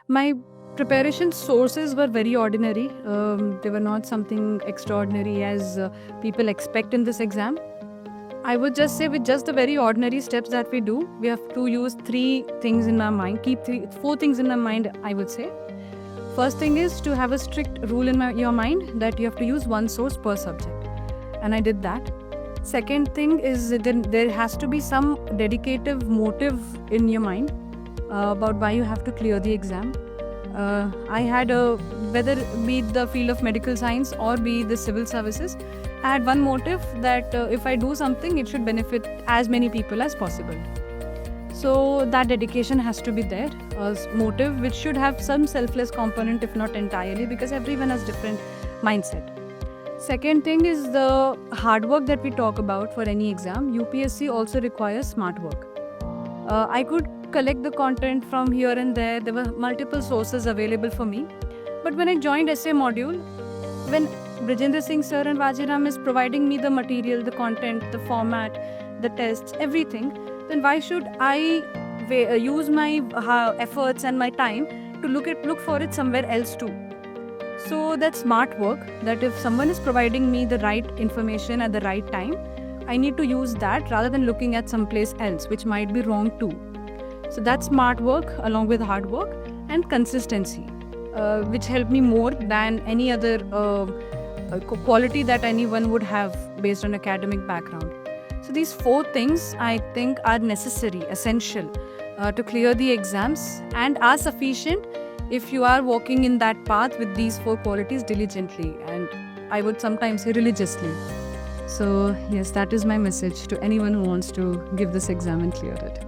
My preparation sources were very ordinary. They were not something extraordinary as people expect in this exam. I would just say, with just the very ordinary steps that we do, we have to use three things in our mind. Keep four things in our mind, I would say. First thing is to have a strict rule in your mind that you have to use one source per subject. And I did that. Second thing is there has to be some dedicative motive in your mind about why you have to clear the exam. I had whether be it the field of medical science or be it the civil services, I had one motive that if I do something, it should benefit as many people as possible. So that dedication has to be there, a motive which should have some selfless component, if not entirely, because everyone has different mindset. Second thing is the hard work that we talk about for any exam. UPSC also requires smart work. I could collect the content from here and there. There were multiple sources available for me. But when I joined essay module, when Brajendra Singh sir and Vajiram is providing me the material, the content, the format, the tests, everything, then why should I use my efforts and my time to look for it somewhere else too? So that's smart work, that if someone is providing me the right information at the right time, I need to use that rather than looking at someplace else, which might be wrong too. So that's smart work along with hard work and consistency, which helped me more than any other quality that anyone would have based on academic background. So these four things I think are necessary, essential to clear the exams, and are sufficient if you are walking in that path with these four qualities diligently, and I would sometimes say religiously. So yes, that is my message to anyone who wants to give this exam and clear it.